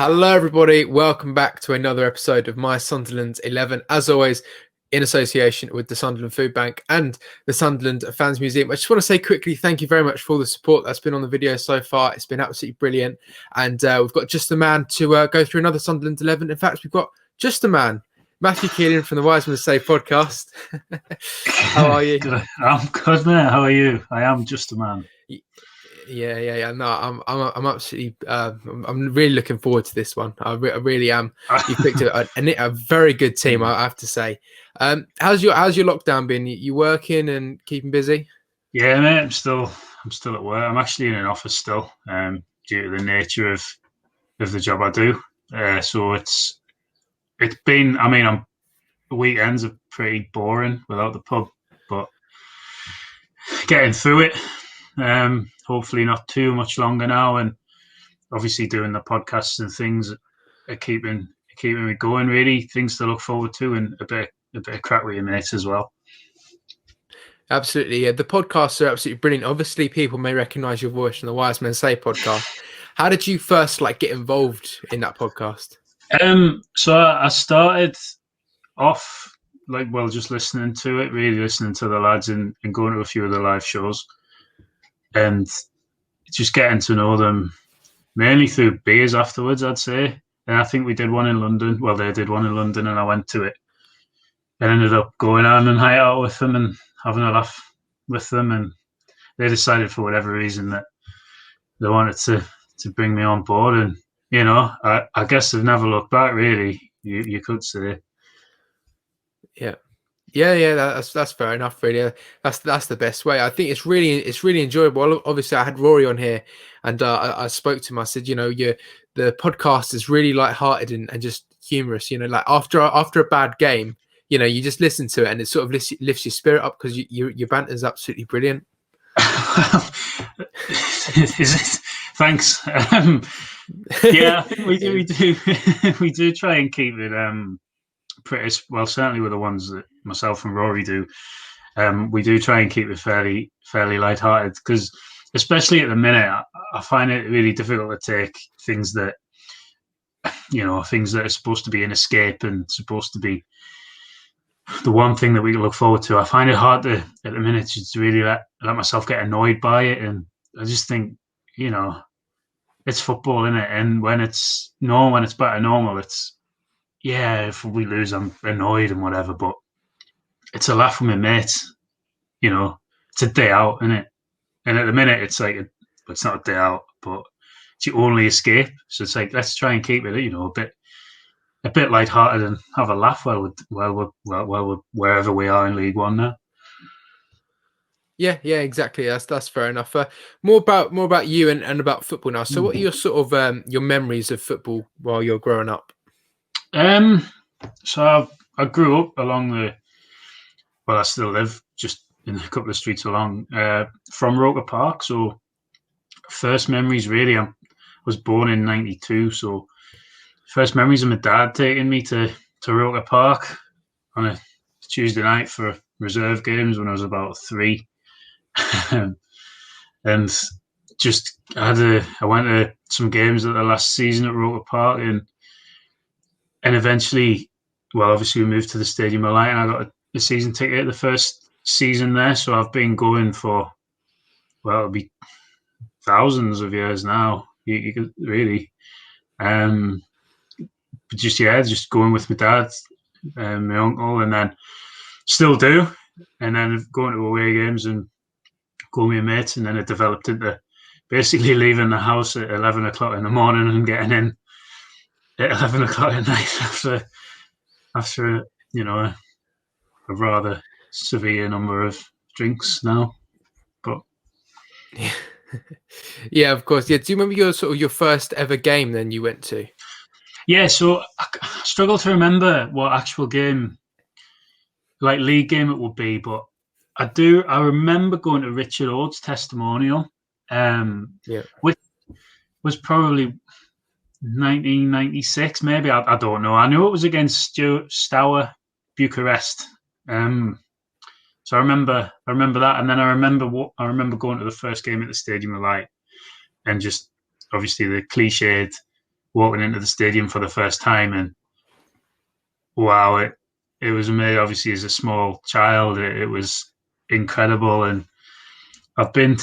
Hello, everybody. Welcome back to another episode of My Sunderland 11. As always, in association with the Sunderland Food Bank and the Sunderland Fans Museum. I just want to say quickly, thank you very much for all the support that's been on the video so far. It's been absolutely brilliant. And we've got just a man to go through another Sunderland 11. In fact, we've got just a man, Matthew Keeling from the WMS Podcast. How are you? I'm good, mate. How are you? I am just a man. Yeah. No, I'm absolutely. I'm really looking forward to this one. I really am. You picked a very good team, I have to say. How's your lockdown been? You working and keeping busy? Yeah, mate. I'm still at work. I'm actually in an office still, due to the nature of the job I do. So it's been. I mean, weekends are pretty boring without the pub, but getting through it. Hopefully not too much longer now, and obviously doing the podcasts and things are keeping me going. Really, things to look forward to, and a bit of crack with your mates as well. Absolutely, yeah. The podcasts are absolutely brilliant. Obviously, people may recognise your voice from the Wise Men Say podcast. How did you first get involved in that podcast? So I started off just listening to it, really listening to the lads and going to a few of the live shows. And just getting to know them mainly through beers afterwards, I'd say. And I think we did one in London. Well, they did one in London and I went to it. And ended up going on and hanging out with them and having a laugh with them. And they decided for whatever reason that they wanted to bring me on board. And, you know, I guess they've never looked back, really, you could say. Yeah, that's fair enough. Really, that's the best way. I think it's really enjoyable. Obviously, I had Rory on here, and I spoke to him. I said, you know, the podcast is really light-hearted and just humorous. You know, like after a bad game, you know, you just listen to it and it sort of lifts your spirit up because your banter is absolutely brilliant. Thanks. Yeah, I think we do we do try and keep it pretty well. Certainly with the ones that myself and Rory do, we do try and keep it fairly lighthearted because, especially at the minute, I find it really difficult to take things that are supposed to be an escape and supposed to be the one thing that we look forward to. I find it hard at the minute to really let myself get annoyed by it, and I just think, you know, it's football, isn't it? And when it's back to normal, it's, yeah, if we lose, I'm annoyed and whatever, but it's a laugh with my mates, you know. It's a day out, isn't it? And at the minute, it's like it's not a day out, but it's your only escape. So it's like, let's try and keep it, you know, a bit lighthearted and have a laugh while we're wherever we are in League One now. Yeah, exactly. That's fair enough. More about you and about football now. So, what are your sort of your memories of football while you're growing up? So I grew up along I still live just in a couple of streets along from Roker Park. So first memories, really, I was born in '92. So first memories of my dad taking me to Roker Park on a Tuesday night for reserve games when I was about 3. And just I went to some games at the last season at Roker Park and eventually, well, obviously we moved to the Stadium of Light and I got a season ticket the first season there. So I've been going for, well, it'll be thousands of years now. You could really, but just going with my dad and my uncle, and then still do, and then going to away games and going with my mates, and then it developed into basically leaving the house at 11 o'clock in the morning and getting in at 11 o'clock at night after you know, a rather severe number of drinks now. But yeah, of course. Yeah, do you remember your first ever game then you went to? Yeah, so I struggle to remember what actual game, like league game, it would be, but I remember going to Richard Ode's testimonial, which was probably 1996, maybe. I don't know. I knew it was against Steaua Bucharest. So I remember that, and then I remember going to the first game at the Stadium of Light, and just obviously the cliched walking into the stadium for the first time, and wow, it was amazing. Obviously, as a small child, it was incredible, and I've been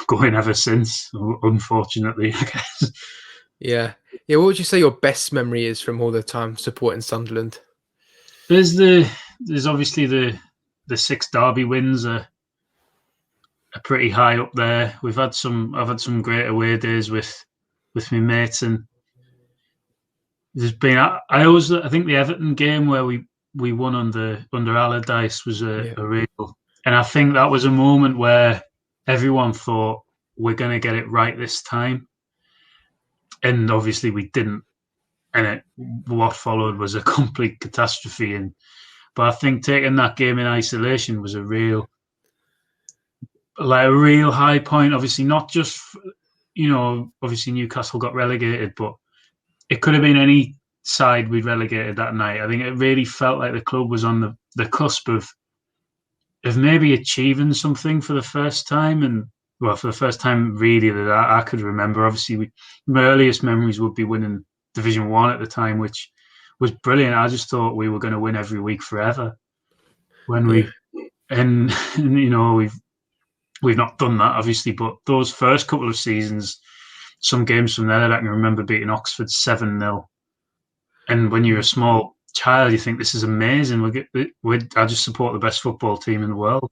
going ever since. Unfortunately, I guess. Yeah. What would you say your best memory is from all the time supporting Sunderland? There's obviously the 6 derby wins are pretty high up there. I've had some great away days with my mates, and there's been I think the Everton game where we won under Allardyce was a real, and I think that was a moment where everyone thought we're going to get it right this time, and obviously we didn't, and what followed was a complete catastrophe. But I think taking that game in isolation was a real high point. Obviously, not just obviously Newcastle got relegated, but it could have been any side we'd relegated that night. I think it really felt like the club was on the cusp of maybe achieving something for the first time, and for the first time really that I could remember. Obviously, my earliest memories would be winning Division 1 at the time, which was brilliant. I just thought we were going to win every week forever. And we've not done that, obviously, but those first couple of seasons, some games from there, I can remember beating Oxford 7-0. And when you're a small child, you think this is amazing. I just support the best football team in the world.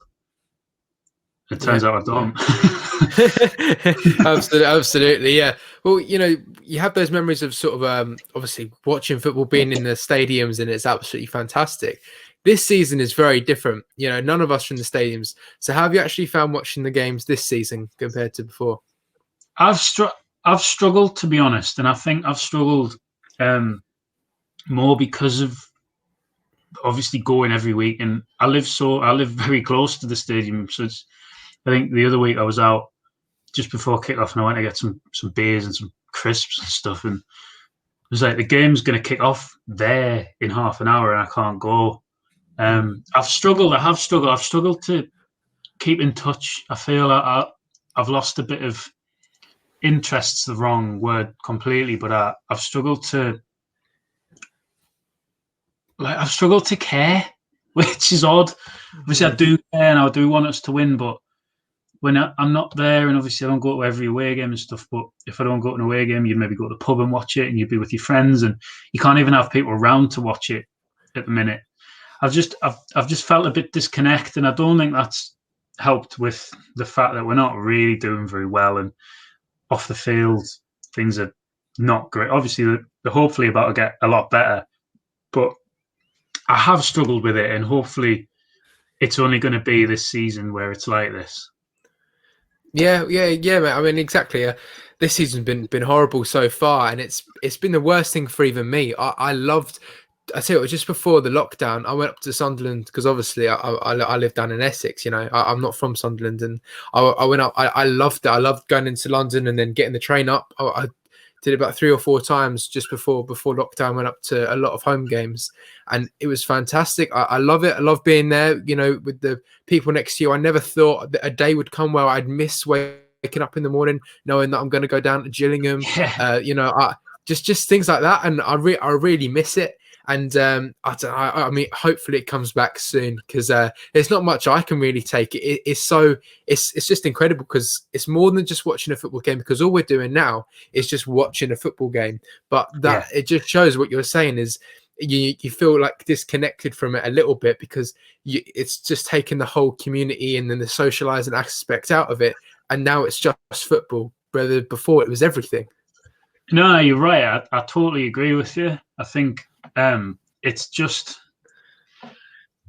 It turns out I don't. Absolutely, yeah. Well, you have those memories of sort of obviously watching football, being in the stadiums, and it's absolutely fantastic. This season is very different. None of us are in the stadiums. So how have you actually found watching the games this season compared to before? I've struggled, to be honest, and I think I've struggled more because of obviously going every week, and I live very close to the stadium. So I think the other week I was out just before kickoff, and I went to get some beers and some crisps and stuff, and it was like the game's going to kick off there in half an hour, and I can't go. I've struggled to keep in touch. I feel I've lost a bit of interest's the wrong word completely, but I've struggled to care, which is odd. Obviously, I do care and I do want us to win, but when I'm not there, and obviously I don't go to every away game and stuff, but if I don't go to an away game, you'd maybe go to the pub and watch it, and you'd be with your friends, and you can't even have people around to watch it at the minute. I've just felt a bit disconnected, and I don't think that's helped with the fact that we're not really doing very well, and off the field things are not great. Obviously, they're hopefully about to get a lot better, but I have struggled with it, and hopefully it's only going to be this season where it's like this. Yeah, mate. I mean, exactly. This season's been horrible so far, and it's been the worst thing for even me. I tell you what, just before the lockdown, I went up to Sunderland because obviously I live down in Essex. I'm not from Sunderland, and I went up. I loved it. I loved going into London and then getting the train up. I did it about 3 or 4 times just before lockdown. Went up to a lot of home games, and it was fantastic. I love it. I love being there. With the people next to you. I never thought that a day would come where I'd miss waking up in the morning knowing that I'm going to go down to Gillingham. Yeah. Just things like that, and I really miss it. And I mean, hopefully it comes back soon, because there's not much I can really take. It's just incredible, because it's more than just watching a football game, because all we're doing now is just watching a football game. But it just shows what you're saying is you feel like disconnected from it a little bit, because it's just taken the whole community and then the socializing aspect out of it, and now it's just football. Whether before it was everything. No, you're right. I totally agree with you. I think it's just,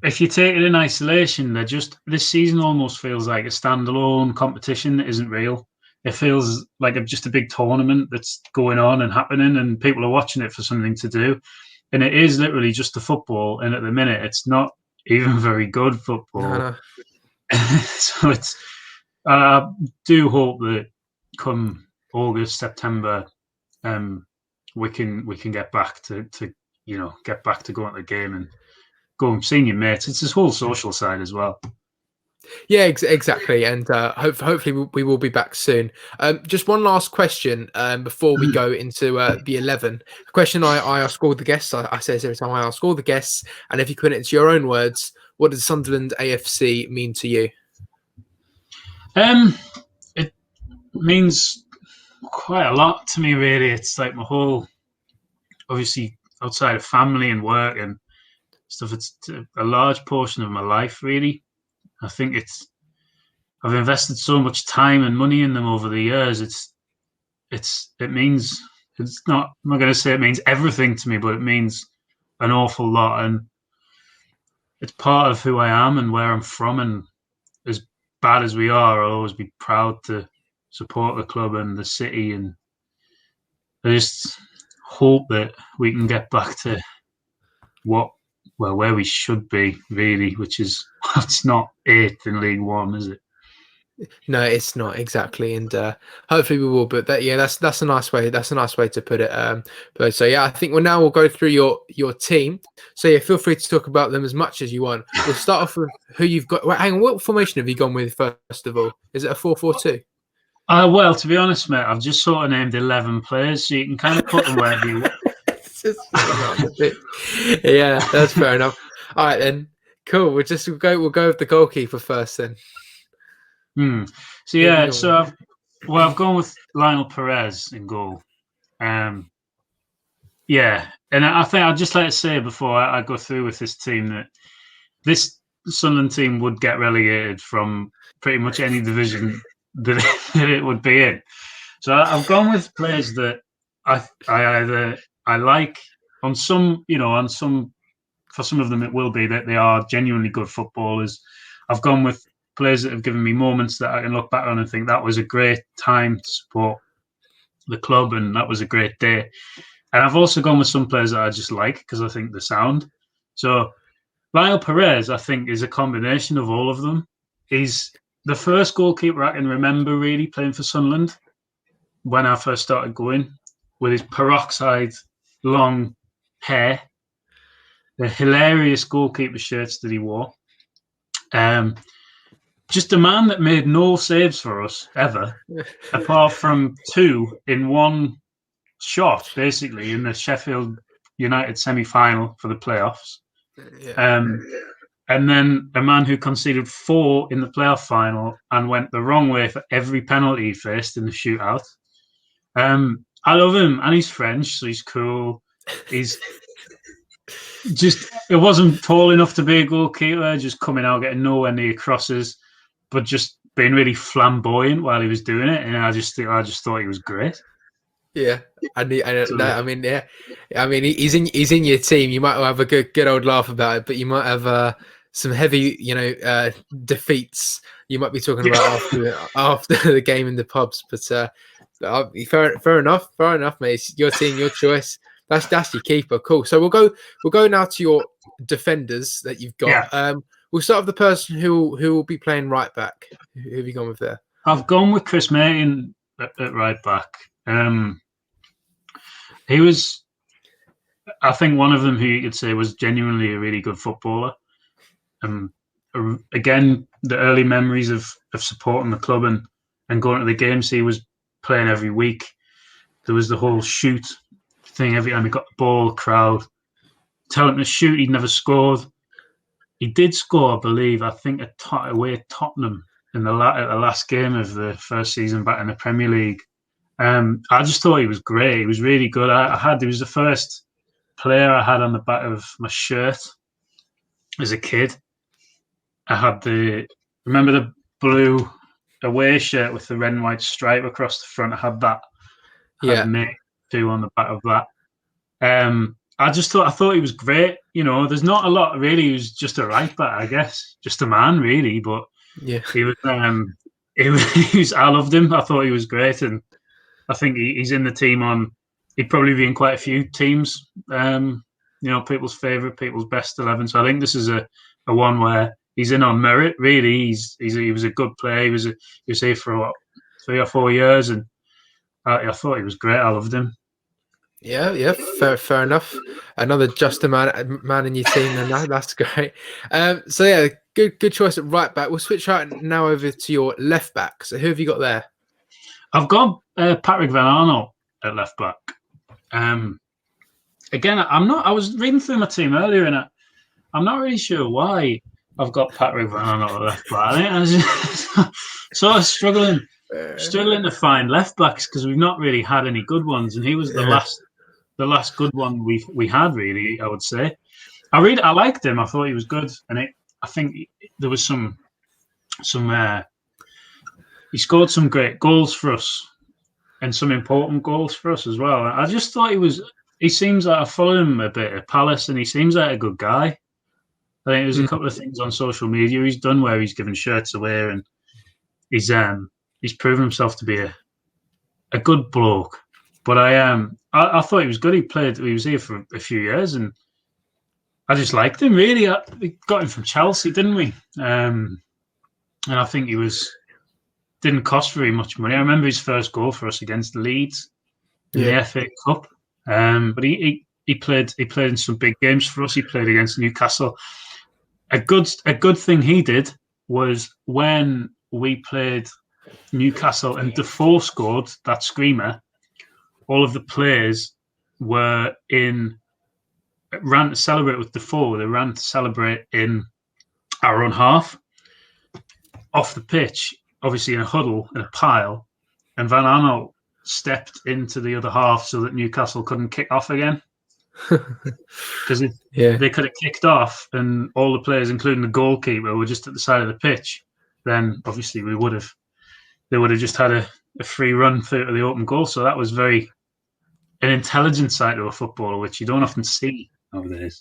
if you take it in isolation, this season almost feels like a standalone competition that isn't real. It feels like just a big tournament that's going on and happening, and people are watching it for something to do. And it is literally just the football, and at the minute, it's not even very good football. No. So I do hope that come August, September, we can get back to get back to going to the game and go and seeing your mates. It's this whole social side as well. Yeah, exactly. And hopefully we will be back soon. Just one last question before we go into the 11. A question I ask all the guests. I say this every time I ask all the guests. And if you put it into your own words, what does Sunderland AFC mean to you? It means quite a lot to me, really. It's like my whole, obviously, outside of family and work and stuff, it's a large portion of my life, really. I think I've invested so much time and money in them over the years. It means, it's not, I'm not going to say it means everything to me, but it means an awful lot. And it's part of who I am and where I'm from. And as bad as we are, I'll always be proud to support the club and the city. And I just hope that we can get back to where we should be, really, which is, it's not 8th in League One, is it? No, it's not exactly, and hopefully we will. But that's a nice way. That's a nice way to put it. But so yeah, I think we'll go through your team. So yeah, feel free to talk about them as much as you want. We'll start off with who you've got. Well, hang on, what formation have you gone with first of all? Is it a 4-4-2? Well, to be honest, mate, I've just sort of named 11 players, so you can kind of put them wherever you want. Yeah, that's fair enough. All right then, cool. We'll go with the goalkeeper first then. So yeah, I've gone with Lionel Perez in goal. Yeah, and I think I'd just like to say before I go through with this team that this Sunderland team would get relegated from pretty much any division that it would be in. So I've gone with players that I like. For some of them it will be that they are genuinely good footballers. I've gone with players that have given me moments that I can look back on and think that was a great time to support the club and that was a great day. And I've also gone with some players that I just like because I think they're sound. So Lionel Perez, I think, is a combination of all of them. He's the first goalkeeper I can remember really playing for Sunderland when I first started going, with his peroxide long hair, the hilarious goalkeeper shirts that he wore. Just a man that made no saves for us ever, apart from 2 in one shot, basically, in the Sheffield United semi-final for the playoffs. Yeah. And then a man who conceded 4 in the playoff final and went the wrong way for every penalty he faced in the shootout. I love him, and he's French, so he's cool. He's just, it wasn't tall enough to be a goalkeeper, just coming out, getting nowhere near crosses, but just being really flamboyant while he was doing it, and I just thought he was great. Yeah, I mean, he's in your team. You might have a good old laugh about it, but you might have some heavy, defeats. You might be talking about after the game in the pubs. But fair enough, mate. It's your team, your choice. That's your keeper. Cool. So we'll go now to your defenders that you've got. Yeah. We'll start with the person who will be playing right back. Who have you gone with there? I've gone with Chris Martin at right back. He was, I think, one of them who you could say was genuinely a really good footballer. Again, the early memories of supporting the club and going to the games, he was playing every week. There was the whole shoot thing every time he got the ball, crowd telling him to shoot. He'd never scored. He did score, I believe, away at Tottenham in the last game of the first season back in the Premier League. I just thought he was great. He was really good. He was the first player I had on the back of my shirt as a kid. I had remember the blue away shirt with the red and white stripe across the front. I had that. Yeah. Mate too on the back of that. I thought he was great. There's not a lot really. He was just a right back, I guess, just a man really. But yeah, he was. I loved him. I thought he was great, and I think he's in the team he'd probably be in quite a few teams. People's favourite, people's best 11. So I think this is a one where he's in on merit. Really, he was a good player. He was here for 3 or 4 years, and I thought he was great. I loved him. Yeah, fair enough. Another just a man in your team, and that's great. So yeah, good choice at right back. We'll switch right now over to your left back. So who have you got there? I've got Patrick Van Arnold at left back. Again, I was reading through my team earlier, and I'm not really sure why I've got Patrick Van Arnold at left back. I think I was just sort of struggling to find left backs because we've not really had any good ones, and he was the last good one we had, really, I would say. I liked him. I thought he was good, and I think there was some he scored some great goals for us and some important goals for us as well. I just thought he seems like I follow him a bit at Palace, and he seems like a good guy. I think there's a couple of things on social media he's done where he's given shirts away, and he's proven himself to be a good bloke. But I thought he was good. He was here for a few years, and I just liked him, really. We got him from Chelsea, didn't we? And I think didn't cost very much money. I remember his first goal for us against Leeds in the FA Cup. But he played in some big games for us. He played against Newcastle. A good thing he did was when we played Newcastle and Defoe scored that screamer, all of the players ran to celebrate with Defoe. They ran to celebrate in our own half, off the pitch, obviously in a huddle, in a pile, and Van Arnold stepped into the other half so that Newcastle couldn't kick off again. Because they could have kicked off and all the players, including the goalkeeper, were just at the side of the pitch, then obviously they would have just had a free run through to the open goal. So that was an intelligent side to a footballer, which you don't often see nowadays.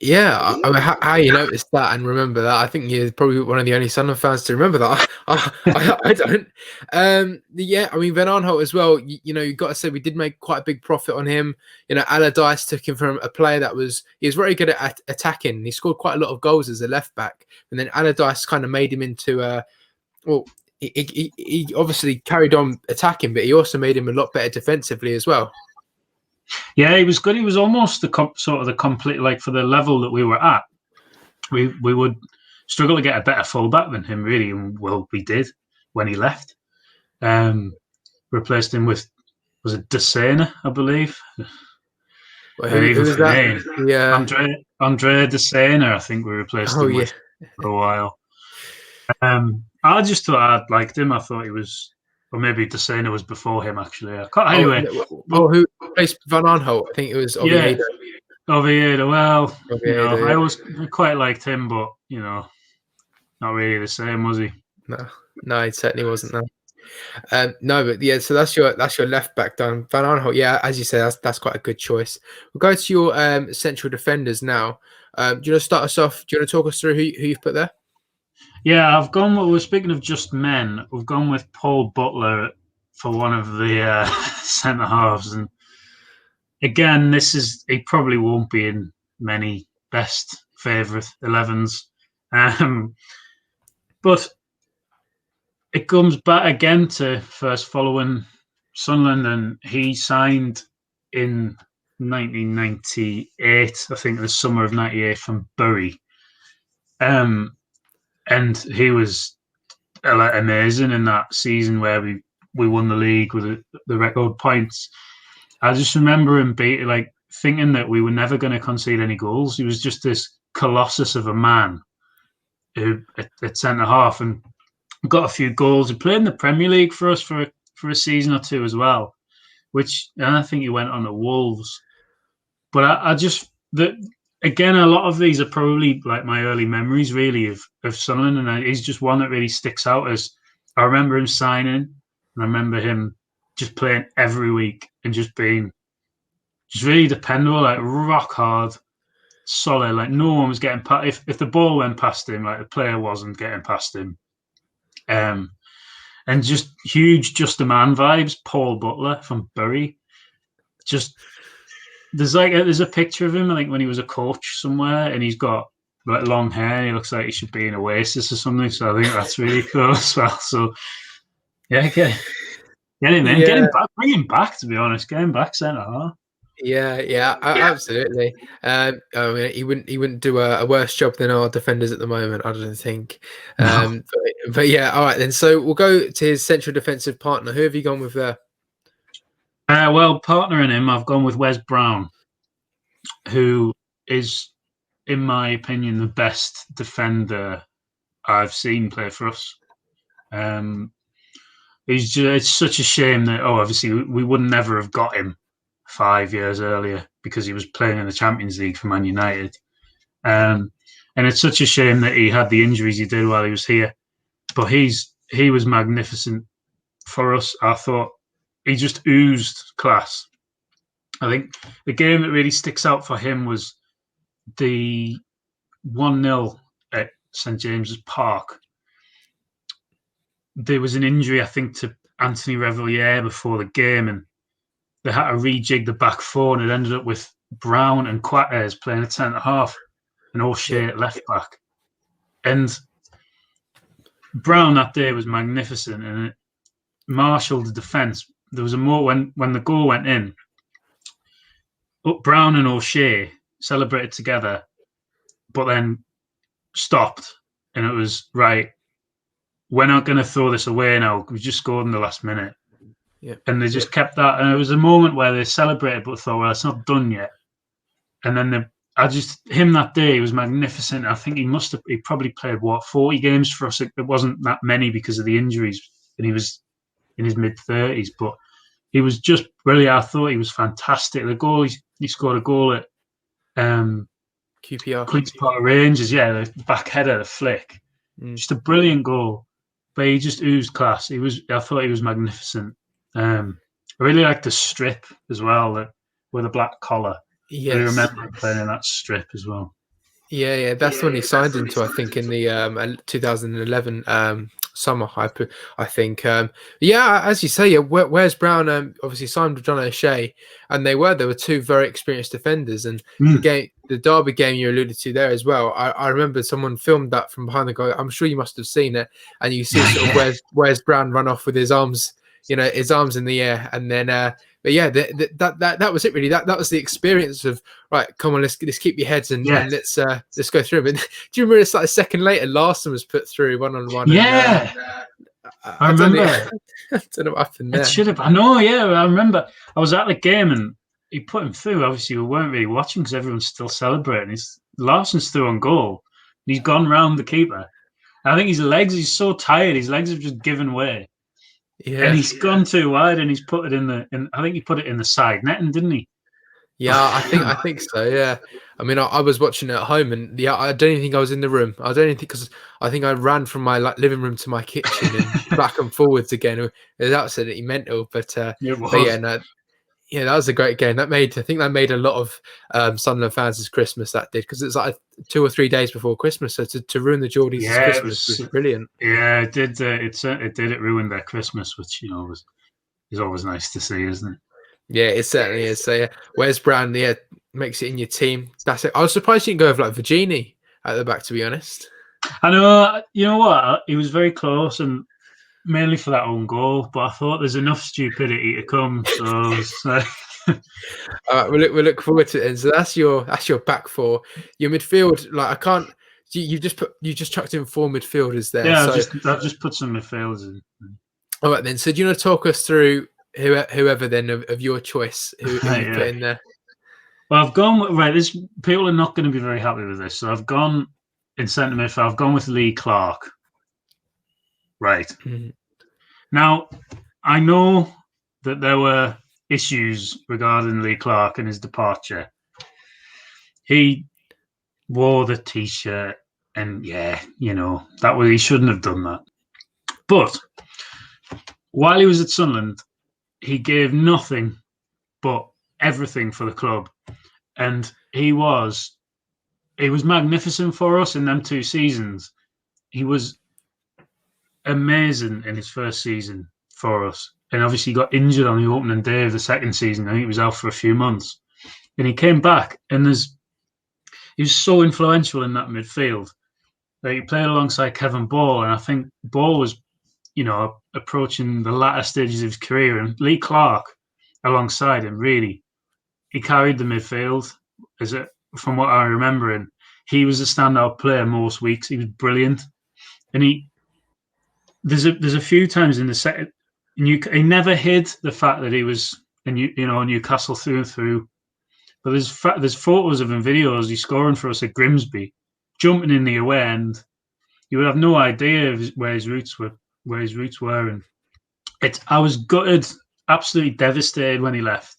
Yeah, I mean, how you noticed that and remember that? I think you're probably one of the only Sunderland fans to remember that. I don't. I mean, Van Aanholt as well. You got to say we did make quite a big profit on him. Allardyce took him from a player he was very good at attacking. He scored quite a lot of goals as a left back, and then Allardyce kind of made him into he obviously carried on attacking, but he also made him a lot better defensively as well. Yeah, he was good. He was almost the complete, like, for the level that we were at. We would struggle to get a better fullback than him, really. And, well, we did when he left. Replaced him with, was it Desena, I believe? Well, who was that? Name. Yeah, Andre Desena. I think we replaced him with for a while. I just thought I liked him. I thought he was. Or maybe Desena was before him, actually. Anyway. Who replaced Van Aanholt? I think it was Oviedo. Yeah, Oviedo. Well, I quite liked him, but, not really the same, was he? No, he certainly wasn't, no. No, but yeah, so that's your left back done. Van Aanholt, yeah, as you say, that's quite a good choice. We'll go to your central defenders now. Do you want to start us off? Do you want to talk us through who you've put there? Yeah, I've gone. We're speaking of just men. We've gone with Paul Butler for one of the centre halves, and again, he probably won't be in many best favourite 11s, but it comes back again to first following Sunderland, and he signed in 1998, I think, the summer of '98 from Bury. And he was amazing in that season where we won the league with the record points. I just remember him thinking that we were never going to concede any goals. He was just this colossus of a man who at centre half and got a few goals. He played in the Premier League for us for a season or two as well, and I think he went on at Wolves. But again, a lot of these are probably like my early memories, really, of Sunderland, and he's just one that really sticks out. As I remember him signing, and I remember him just playing every week and just being just really dependable, like rock hard, solid. Like no one was getting past. If the ball went past him, like the player wasn't getting past him. And just huge, just a man vibes. Paul Butler from Bury, just. There's a picture of him, I think, when he was a coach somewhere, and he's got like long hair. And he looks like he should be in Oasis or something. So I think that's really cool as well. So yeah, get him in, get him back, bring him back. To be honest, get him back centre half. Yeah, absolutely. I mean, he wouldn't do a worse job than our defenders at the moment, I don't think. No. But yeah, all right then. So we'll go to his central defensive partner. Who have you gone with there? Well, partnering him, I've gone with Wes Brown, who is, in my opinion, the best defender I've seen play for us. It's such a shame that obviously we would never have got him 5 years earlier because he was playing in the Champions League for Man United. And it's such a shame that he had the injuries he did while he was here. But he was magnificent for us. I thought he just oozed class. I think the game that really sticks out for him was the 1-0 at St James's Park. There was an injury, I think, to Anthony Revilliere before the game, and they had to rejig the back four, and it ended up with Brown and Quates playing at centre-half and O'Shea at left-back. And Brown that day was magnificent, and it marshalled the defence. There was a moment when the goal went in, Brown and O'Shea celebrated together, but then stopped, and it was, right, we're not going to throw this away now. We just scored in the last minute. Yeah. And they just kept that. And it was a moment where they celebrated, but thought, well, it's not done yet. And then him that day was magnificent. I think he probably played, 40 games for us. It wasn't that many because of the injuries, and he was in his mid-30s, but he was just brilliant. I thought he was fantastic. The goal, he scored a goal at QPR. Queen's Park Rangers, the back header, the flick. Just a brilliant goal. But he just oozed class. I thought he was magnificent. I really liked the strip as well, with a black collar. Yes. I remember playing in that strip as well. Yeah, that's the one he signed into, I think, in the 2011 summer, I think. As you say, Wes Brown obviously signed with John O'Shea, and there were two very experienced defenders. And the Derby game you alluded to there as well, I remember someone filmed that from behind the goal. I'm sure you must have seen it, and you see sort of Wes Brown run off with his arms in the air, and then but yeah, that was it really. That was the experience of, right, come on, let's keep your heads and let's go through. But do you remember it's like a second later, Larson was put through 1-on-1? Yeah, I remember. I don't know what happened there. It should have. I know. Yeah, I remember. I was at the game and he put him through. Obviously, we weren't really watching because everyone's still celebrating. Larson's through on goal. And he's gone round the keeper. I think he's so tired. His legs have just given way. Yeah. And he's gone too wide, and he's put it I think he put it in the side netting, didn't he? Yeah, I think so. Yeah, I mean, I was watching it at home, and I don't even think I was in the room. I don't even think, because I think I ran from my living room to my kitchen and back and forwards again. It was absolutely mental. But yeah, that was a great game. I think that made a lot of Sunderland fans' Christmas. That did, because it's like 2 or 3 days before Christmas. So to ruin the Geordies' Christmas was brilliant. Yeah, it did. It ruined their Christmas, which is always nice to see, isn't it? Yeah, it certainly is. So Wes Brown, makes it in your team. That's it. I was surprised you didn't go with like Virginie at the back, to be honest. I know. You know what? He was very close, and mainly for that own goal, but I thought there's enough stupidity to come. So all right, we'll look forward to it. And so that's your back four. Your midfield, like, I can't. You just chucked in 4 midfielders there. Yeah, I've just put some midfielders in. All right then. So do you want to talk us through whoever then of your choice who you put in there? Well, I've gone with people are not going to be very happy with this. So I've gone in centre midfield. I've gone with Lee Clark. Right. Mm-hmm. Now, I know that there were issues regarding Lee Clark and his departure. He wore the T-shirt, and he shouldn't have done that. But while he was at Sunderland, he gave nothing but everything for the club, and he was magnificent for us in them 2 seasons. He was amazing in his first season for us, and obviously he got injured on the opening day of the second season. I think he was out for a few months, and he came back, and he was so influential in that midfield. He played alongside Kevin Ball, and I think Ball was approaching the latter stages of his career, and Lee Clark alongside him really he carried the midfield. From what I remember, and he was a standout player most weeks. He was brilliant, and there's a few times in the set. He never hid the fact that he was Newcastle through and through. But there's photos of him, videos. He's scoring for us at Grimsby, jumping in the away end. You would have no idea where his roots were. And I was gutted, absolutely devastated when he left.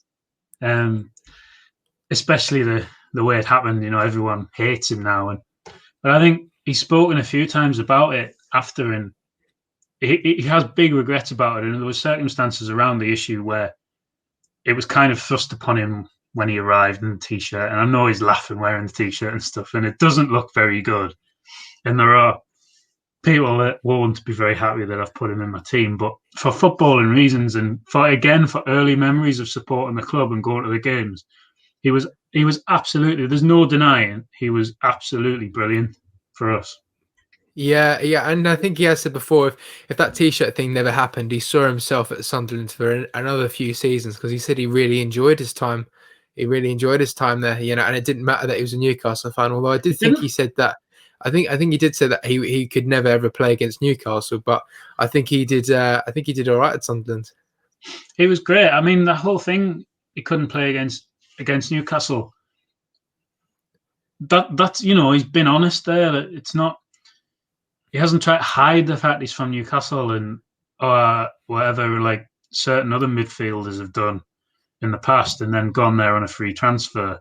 Especially the way it happened. Everyone hates him now, but I think he's spoken a few times about it after, and he has big regrets about it. And there were circumstances around the issue where it was kind of thrust upon him when he arrived in the t-shirt, and I know he's laughing wearing the t-shirt and stuff, and it doesn't look very good. And there are people that won't be very happy that I've put him in my team, but for footballing reasons and for early memories of supporting the club and going to the games, he was absolutely, there's no denying, he was absolutely brilliant for us. Yeah, and I think he has said before, if that t-shirt thing never happened, he saw himself at Sunderland for another few seasons, because he said he really enjoyed his time. He really enjoyed his time there, and it didn't matter that he was a Newcastle fan. Although I did think he said that. I think he did say that he could never ever play against Newcastle, but I think he did. I think he did all right at Sunderland. He was great. I mean, the whole thing, he couldn't play against Newcastle. That's he's been honest there. It's not. He hasn't tried to hide the fact he's from Newcastle or whatever, like certain other midfielders have done in the past, and then gone there on a free transfer.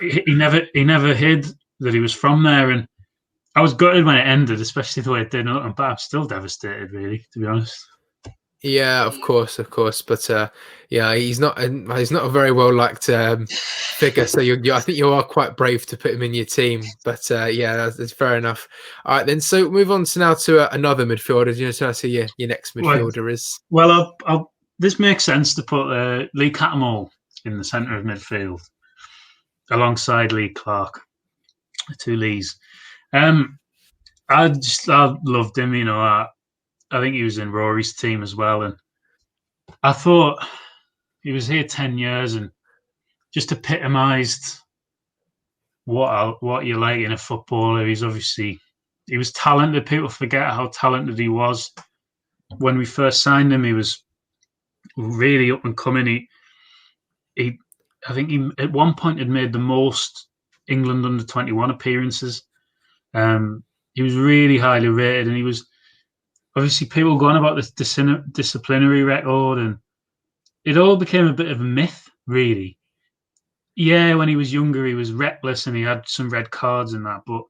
He never hid that he was from there, and I was gutted when it ended, especially the way it did. But I'm still devastated, really, to be honest. Yeah, of course, but he's not a very well liked figure. So I think you are quite brave to put him in your team. But that's fair enough. All right, then. So move on to another midfielder. Do you know who your next midfielder is? Well, this makes sense to put Lee Cattermole in the centre of midfield alongside Lee Clark, two Lees. I loved him. I think he was in Rory's team as well, and I thought he was here 10 years and just epitomised what you like in a footballer. He was talented. People forget how talented he was. When we first signed him, he was really up and coming. I think he at one point had made the most England under-21 appearances. He was really highly rated, and he was obviously people going about this disciplinary record, and it all became a bit of a myth, really. Yeah, when he was younger, he was reckless and he had some red cards and that, but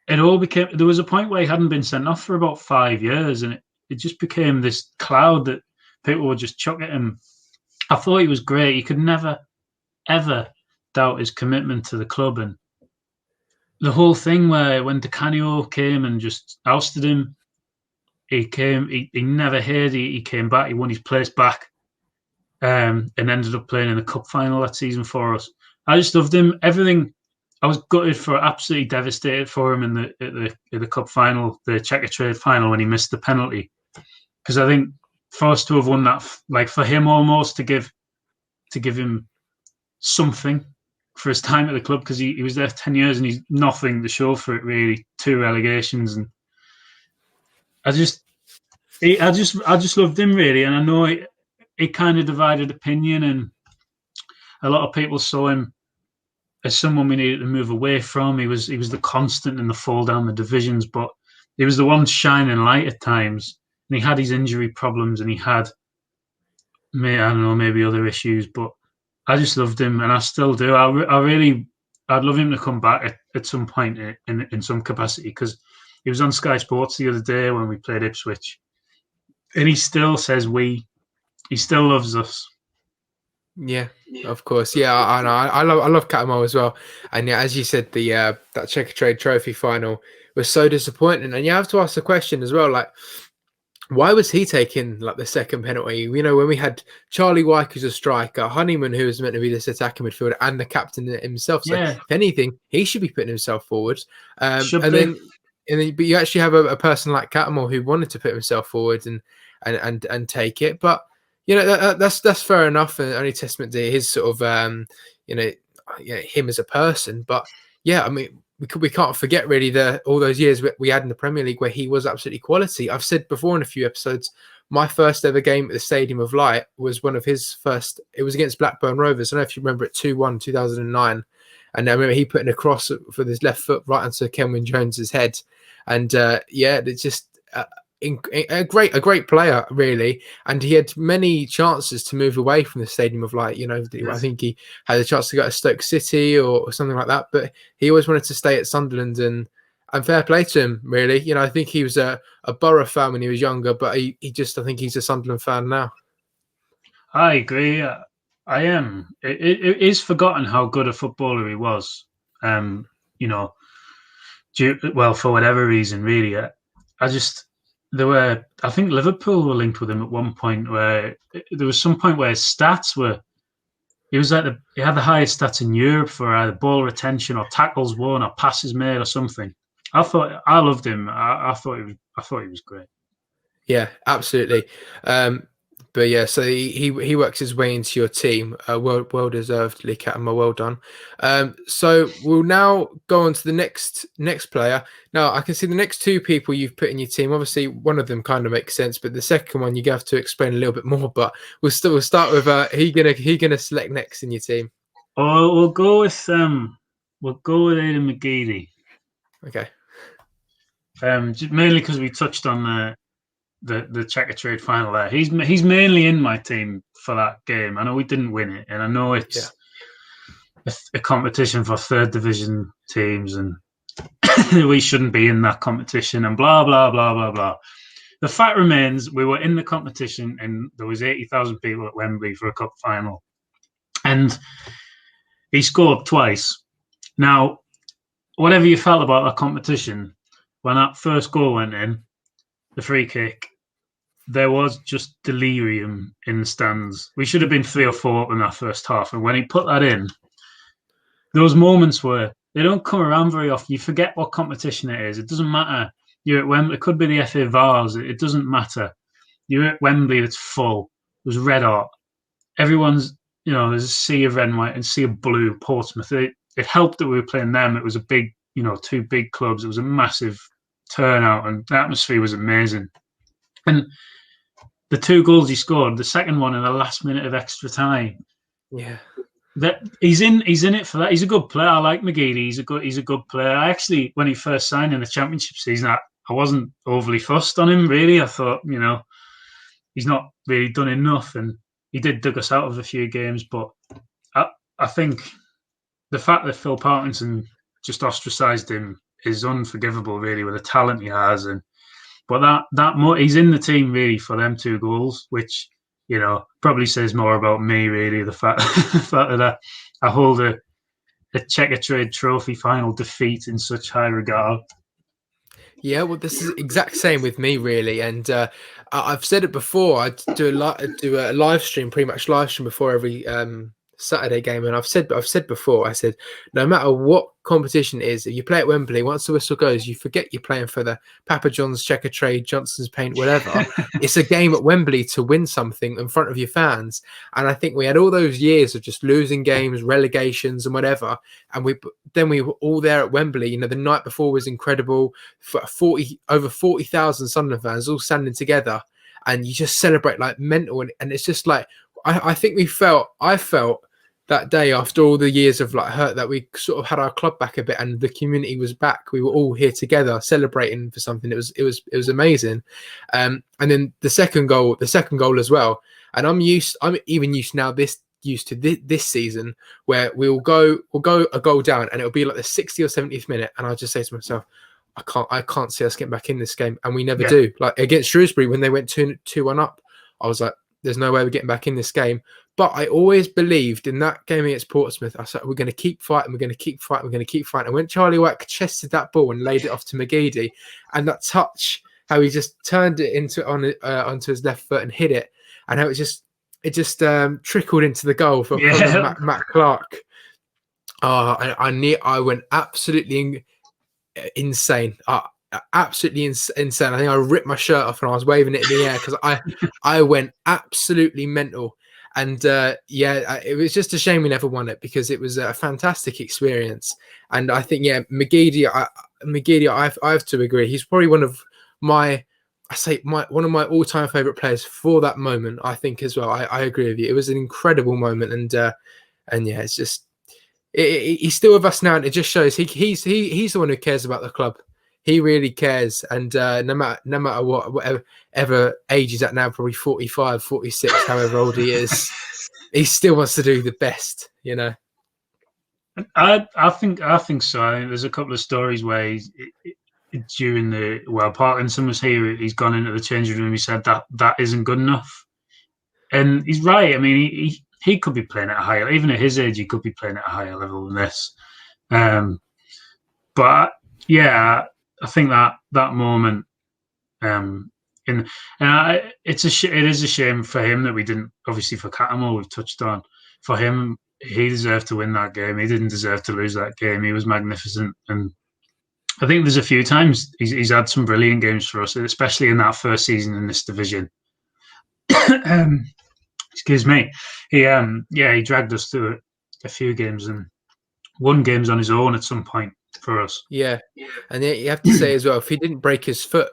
there was a point where he hadn't been sent off for about 5 years, and it just became this cloud that people would just chuck at him. I thought he was great. You could never, ever doubt his commitment to the club, and the whole thing where when Di Canio came and just ousted him, he never hid. He came back. He won his place back, and ended up playing in the cup final that season for us. I just loved him. Everything. I was absolutely devastated for him in the cup final, the Checkatrade final, when he missed the penalty. Because I think for us to have won that, like for him almost to give him something for his time at the club, because he was there 10 years and he's nothing to show for it, really. 2 relegations, and I just loved him, really. And I know it kind of divided opinion, and a lot of people saw him as someone we needed to move away from. He was the constant in the fall down the divisions, but he was the one shining light at times. And he had his injury problems, and he had, maybe other issues, but I just loved him, and I still do. I'd love him to come back at some point in some capacity, because he was on Sky Sports the other day when we played Ipswich, and he still says he still loves us. Yeah, of course. Yeah, I know. I love Cattermole as well. And yeah, as you said, that Checkatrade Trophy final was so disappointing. And you have to ask the question as well, like, why was he taking like the second penalty? When we had Charlie Wyke as a striker, Honeyman, who was meant to be this attacking midfielder, and the captain himself. So if anything, he should be putting himself forward. But you actually have a person like Cattermole who wanted to put himself forward and take it. But That's fair enough, and only testament to his sort of him as a person. But yeah, I mean, we can't forget really all those years we had in the Premier League where he was absolutely quality. I've said before in a few episodes, my first ever game at the Stadium of Light was one of his first. It was against Blackburn Rovers. I don't know if you remember it, 2-1, 2009. And I remember he putting a cross for his left foot right onto Kenwyne Jones's head. And it's just a great player, really. And he had many chances to move away from the Stadium of Light. Yes. I think he had a chance to go to Stoke City or something like that. But he always wanted to stay at Sunderland, and fair play to him, really. I think he was a Borough fan when he was younger, but I think he's a Sunderland fan now. I agree. I am. It is forgotten how good a footballer he was. For whatever reason, really. I think Liverpool were linked with him at one point, where there was some point where his stats were. He had the highest stats in Europe for either ball retention or tackles won or passes made or something. I loved him. I thought he was great. Yeah, absolutely. But yeah, so he works his way into your team. Well deservedly, Katma. Well done. So we'll now go on to the next player. Now I can see the next two people you've put in your team. Obviously, one of them kind of makes sense, but the second one you have to explain a little bit more. But we'll start with who gonna select next in your team. Oh, we'll go with Aidan McGeady. Okay. Mainly because we touched on the Checker-Trade final there. He's mainly in my team for that game. I know we didn't win it, and I know it's a competition for third division teams, and we shouldn't be in that competition, and blah blah blah blah blah. The fact remains, we were in the competition, and there was 80,000 people at Wembley for a cup final, and he scored twice. Now, whatever you felt about that competition, when that first goal went in, the free kick, there was just delirium in the stands. We should have been 3 or 4 up in that first half. And when he put that in, those moments where they don't come around very often. You forget what competition it is. It doesn't matter. You're at Wembley. It could be the FA Vars. It doesn't matter. You're at Wembley. It's full. It was red hot. Everyone's, there's a sea of red and white and sea of blue. Portsmouth. It helped that we were playing them. It was a big, 2 big clubs. It was a massive turnout, and the atmosphere was amazing. And the 2 goals he scored, the second one in the last minute of extra time. Yeah, that he's in it for that. He's a good player. I like McGeady. He's a good player. I actually, when he first signed in the Championship season, I wasn't overly fussed on him. Really, I thought he's not really done enough, and he did dug us out of a few games. But I think the fact that Phil Parkinson just ostracised him is unforgivable, really, with the talent he has. But he's in the team really for them 2 goals, which probably says more about me, really. The fact that I hold a Checker-Trade trophy final defeat in such high regard. Yeah, well, this is exact same with me, really, and I've said it before. I do a live stream, pretty much live stream before every Saturday game, and I've said before, I said, no matter what competition it is, if you play at Wembley, once the whistle goes, you forget you're playing for the Papa John's, Checker-Trade, Johnson's Paint, whatever. It's a game at Wembley to win something in front of your fans, and I think we had all those years of just losing games, relegations, and whatever, and we were all there at Wembley. The night before was incredible. Over 40,000 Sunderland fans all standing together, and you just celebrate like mental, and it's just like I think I felt that day, after all the years of like hurt, that we sort of had our club back a bit, and the community was back. We were all here together celebrating for something. It was amazing. And then the second goal as well. And I'm even used now this season, where we'll go a goal down, and it'll be like the 60th or 70th minute, and I'll just say to myself, I can't see us getting back in this game, and we never do. Like against Shrewsbury when they went 2-1 up, I was like, there's no way we're getting back in this game. But I always believed in that game against Portsmouth. I said, we're going to keep fighting. We're going to keep fighting. We're going to keep fighting. And when Charlie White chested that ball and laid it off to McGeady, and that touch, how he just turned it onto his left foot and hit it, and how it just trickled into the goal for Matt Clark. I went absolutely insane. absolutely insane. I think I ripped my shirt off and I was waving it in the air because I went absolutely mental. And it was just a shame we never won it because it was a fantastic experience. And I think McGeady, I have to agree. He's probably one of my all-time favorite players for that moment. I think as well. I agree with you. It was an incredible moment, and it's just he's still with us now, and it just shows he's the one who cares about the club. He really cares, and no matter whatever age he's at now, probably 45, 46, however old he is, he still wants to do the best, you know. I think so. I think there's a couple of stories where Parkinson was here, he's gone into the changing room. He said that isn't good enough, and he's right. I mean, he could be playing at a higher, even at his age, he could be playing at a higher level than this. But yeah, I think that moment, it is a shame for him that we didn't. Obviously, for Cattermole, we've touched on. For him, he deserved to win that game. He didn't deserve to lose that game. He was magnificent, and I think there's a few times he's had some brilliant games for us, especially in that first season in this division. Excuse me. He dragged us through a few games and won games on his own at some point for us. Yeah, and you have to say as well, if he didn't break his foot,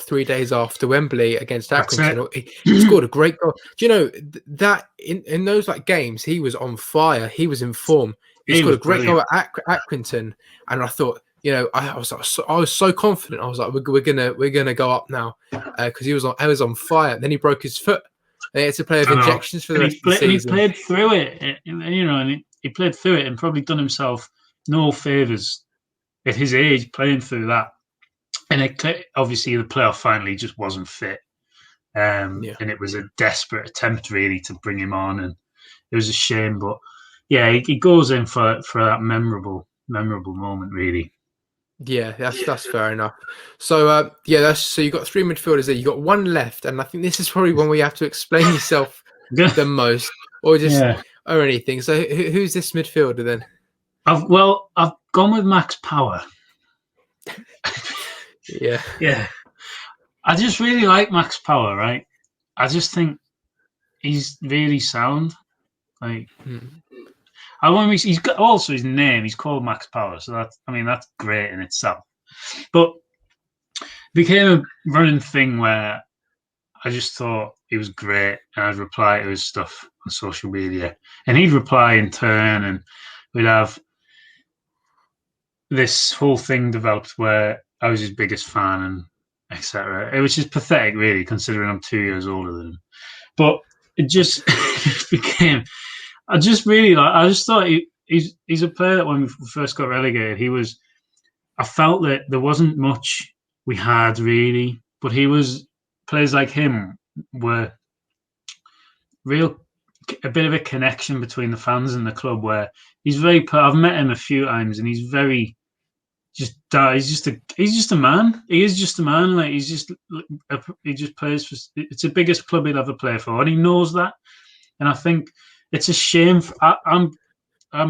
3 days after Wembley against Accrington, he scored a great goal. Do you know that in those games he was on fire, he was in form. He scored a great goal at Accrington, and I thought, I was so confident. I was like, we're gonna go up now because he was on fire. And then he broke his foot. They had to play with injections for the rest of the season. And he played through it, and he played through it and probably done himself no favours at his age playing through that. And obviously the playoff finally just wasn't fit. And it was a desperate attempt really to bring him on, and it was a shame. But yeah, he goes in for that memorable moment really. Yeah, that's fair enough. So so you got 3 midfielders there. You got 1 left, and I think this is probably one where you have to explain yourself the most, or or anything. So who's this midfielder then? I've gone with Max Power. Yeah. I just really like Max Power, right? I just think he's really sound. He's got also his name. He's called Max Power, so that's great in itself. But it became a running thing where I just thought he was great, and I'd reply to his stuff on social media, and he'd reply in turn, and we'd have this whole thing developed where I was his biggest fan and etc. It was just pathetic, really, considering I'm 2 years older than him. But it just became. I just thought he's a player that when we first got relegated, I felt that there wasn't much we had really, but players like him were a bit of a connection between the fans and the club where I've met him a few times and he's just a man. He is just a man. He just plays for. It's the biggest club he'll ever play for, and he knows that. And I think it's a shame. I'm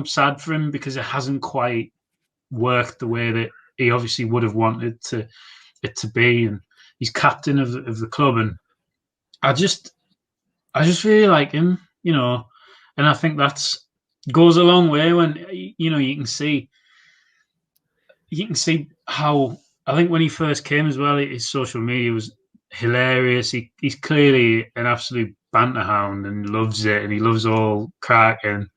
sad for him because it hasn't quite worked the way that he obviously would have wanted it to be. And he's captain of the club, and I just really like him, and I think goes a long way when you can see how, I think when he first came as well, his social media was hilarious. He's clearly an absolute banter hound and loves it, and he loves all crack and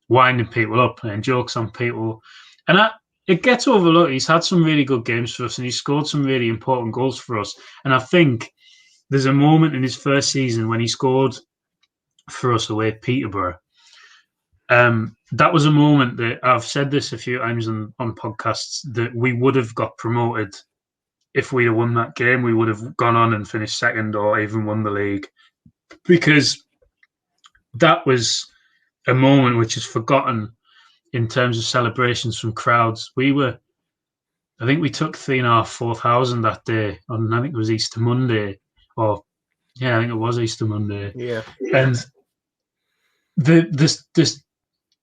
winding people up and jokes on people. And it gets overlooked. He's had some really good games for us, and he's scored some really important goals for us. And I think there's a moment in his first season when he scored for us away at Peterborough. That was a moment that I've said this a few times on podcasts, that we would have got promoted if we'd have won that game. We would have gone on and finished second or even won the league, because that was a moment which is forgotten in terms of celebrations from crowds. I think we took 3,500, 4,000 that day on, I think it was Easter Monday, I think it was Easter Monday. Yeah. And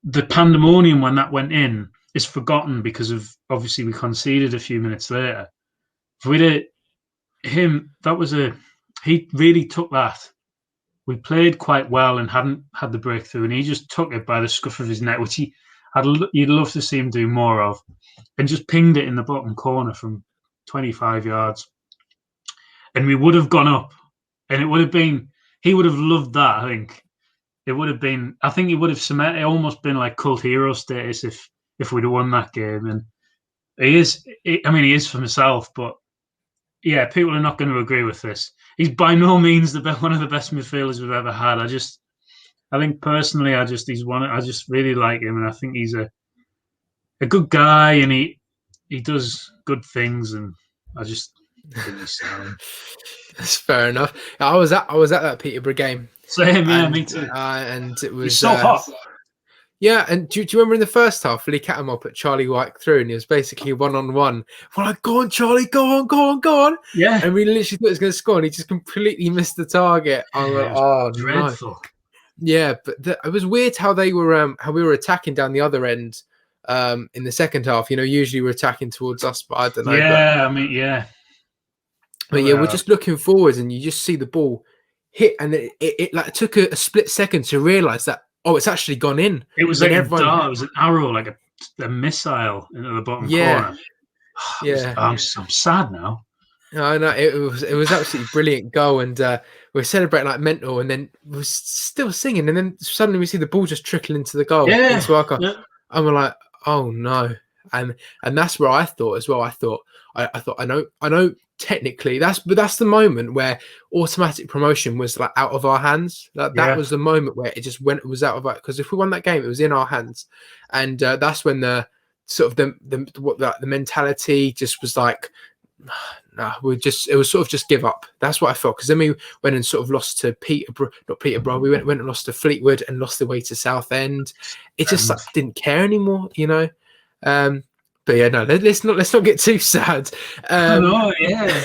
the pandemonium when that went in is forgotten because of, obviously, we conceded a few minutes later. if we'd him, he really took that. We played quite well and hadn't had the breakthrough, and he just took it by the scruff of his neck, which you'd love to see him do more of, and just pinged it in the bottom corner from 25 yards. And we would have gone up, and it would have been, he would have loved that, I think. It would have been, I think it would have cemented, it almost been like cult hero status if we'd have won that game. And he is for himself, but yeah, people are not going to agree with this. He's by no means one of the best midfielders we've ever had. I think personally, I just really like him, and I think he's a good guy, and he does good things, and I just think he's sound. That's fair enough. I was at that Peterborough game. Same, yeah, me too. And it was he's so hot. Yeah, and do you remember in the first half, Lee Cattermole put Charlie White through, and he was basically 1-on-1. We're like, go on, Charlie, go on. Yeah. And we literally thought he was going to score, and he just completely missed the target. I was like, oh, dreadful. No. Yeah, but it was weird how we were attacking down the other end in the second half. Usually we're attacking towards us, but I don't know. Yeah, But yeah, we're just looking forwards, and you just see the ball hit, and it like took a split second to realise that, oh, it's actually gone in. It was like it was an arrow, like a missile into the bottom corner. Yeah. I'm sad now. No, it was absolutely brilliant goal, and we're celebrating like mental, and then we're still singing, and then suddenly we see the ball just trickle into the goal. Yeah. And we're like, oh no. And that's where I thought as well. I thought I know technically that's the moment where automatic promotion was like out of our hands. That was the moment where it was out of our, because if we won that game, it was in our hands, and that's when the sort of the mentality just was like, it was sort of just give up. That's what I felt, because then we went and sort of lost to not Peterborough. We went and lost to Fleetwood and lost the way to Southend. It just didn't care anymore, But yeah, no, let's not get too sad. Yeah.